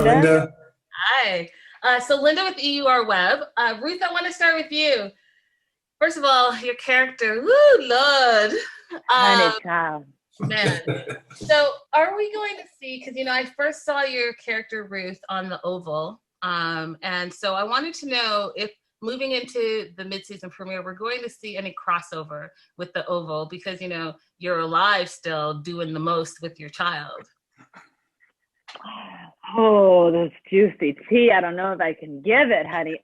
Linda. Hi. So Linda with EUR Web. Ruth, I want to start with you. First of all, your character, woo, Lord. Honey child. Man. So are we going to see, because, I first saw your character, Ruth, on the Oval. And so I wanted to know if moving into the mid-season premiere, we're going to see any crossover with the Oval because, you're alive still doing the most with your child. Oh, this juicy tea. I don't know if I can give it, honey.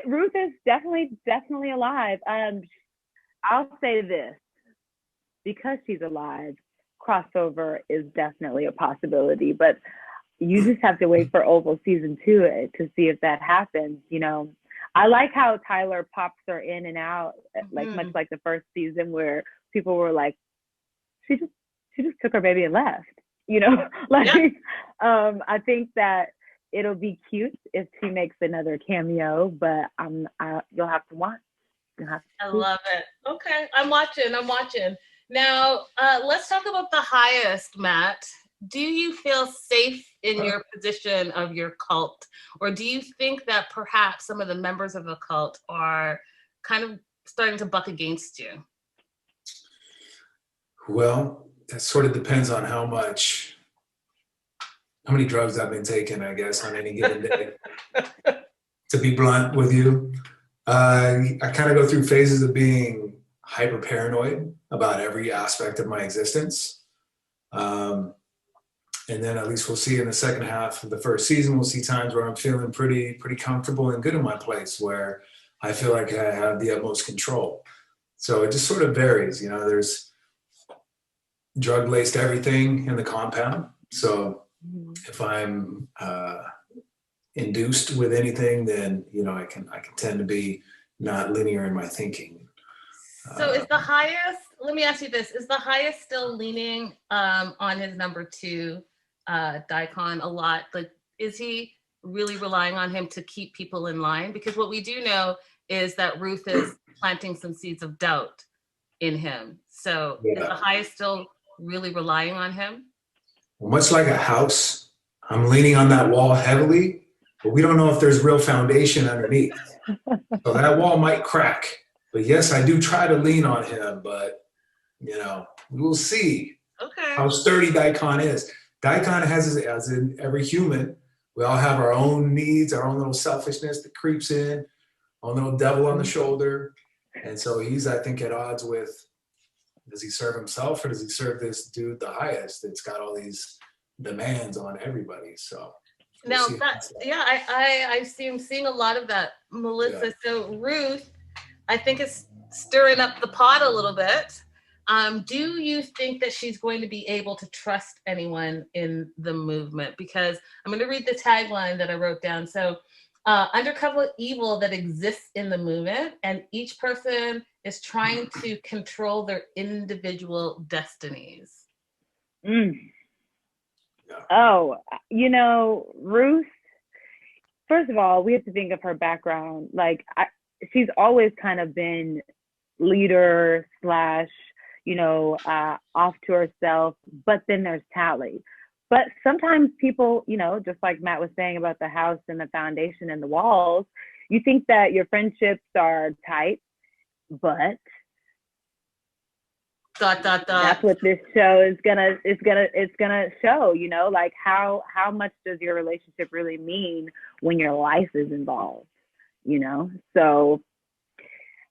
Ruth is definitely alive. I'll say this. Because she's alive, crossover is definitely a possibility, but you just have to wait for Oval season 2 to see if that happens. I like how Tyler pops her in and out, like much like the first season where people were like, she just took her baby and left, I think that it'll be cute if she makes another cameo, but you'll have to watch. I love it. Okay, I'm watching. Now, let's talk about the highest, Matt. Do you feel safe in your position of your cult? Or do you think that perhaps some of the members of the cult are kind of starting to buck against you? Well, that sort of depends on how many drugs I've been taking, I guess, on any given day. To be blunt with you, I kind of go through phases of being hyper paranoid about every aspect of my existence. And then at least we'll see in the second half of the first season, we'll see times where I'm feeling pretty comfortable and good in my place where I feel like I have the utmost control. So it just sort of varies. There's drug-laced everything in the compound. So if I'm induced with anything, then, I can tend to be not linear in my thinking. So is the highest, let me ask you this, is the highest still leaning on his number 2, Daikon, a lot? Like, is he really relying on him to keep people in line? Because what we do know is that Ruth is planting some seeds of doubt in him. So is the highest still really relying on him? Well, much like a house, I'm leaning on that wall heavily, but we don't know if there's real foundation underneath. So that wall might crack. But yes, I do try to lean on him, but, we will see how sturdy Daikon is. Daikon has, as in every human, we all have our own needs, our own little selfishness that creeps in, our own little devil on the shoulder. And so he's, I think, at odds with, does he serve himself or does he serve this dude the highest that's got all these demands on everybody? So now I see him seeing a lot of that, Melissa. Yeah. So Ruth, I think it's stirring up the pot a little bit. Do you think that she's going to be able to trust anyone in the movement? Because I'm going to read the tagline that I wrote down. So, undercover evil that exists in the movement, and each person is trying to control their individual destinies. Yeah. Oh, Ruth, first of all, we have to think of her background. Like, she's always kind of been leader / off to herself, but then there's Tally. But sometimes people, just like Matt was saying about the house and the foundation and the walls, you think that your friendships are tight, but that's what this show is gonna show, like how much does your relationship really mean when your life is involved, So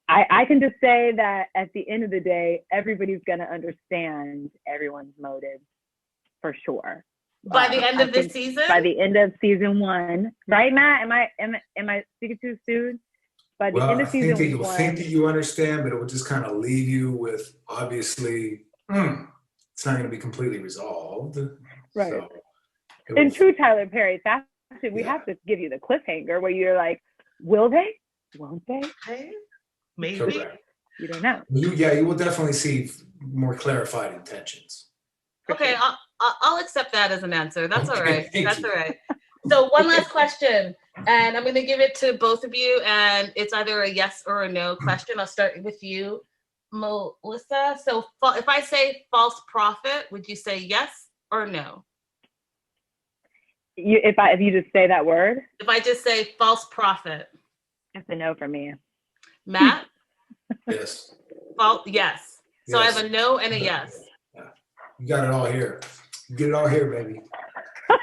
I can just say that at the end of the day, everybody's going to understand everyone's motives for sure. By the end of this season? By the end of season 1. Right, Matt? Am I speaking too soon? By the end of season 1. You'll think that you understand, but it will just kind of leave you with, obviously, it's not going to be completely resolved. Right. So in true Tyler Perry fashion, we have to give you the cliffhanger where you're like, will they? Won't they? Maybe. Correct. You don't know. You will definitely see more clarified intentions. Okay, I'll accept that as an answer. That's all right. That's all right. So one last question, and I'm going to give it to both of you, and it's either a yes or a no question. I'll start with you, Melissa. So if I say false prophet, would you say yes or no? If you just say that word? If I just say false prophet. It's a no for me. Matt? Yes. Yes. So Yes. I have a no and a yes. Yeah. You got it all here. You get it all here, baby. All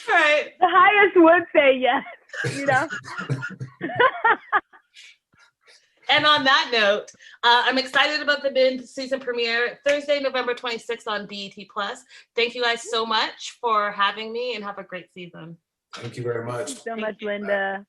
right. The highest would say yes, you know? And on that note, I'm excited about the mid-season premiere Thursday, November 26th on BET+. Thank you guys so much for having me, and have a great season. Thank you very much. Thank you so much, Linda.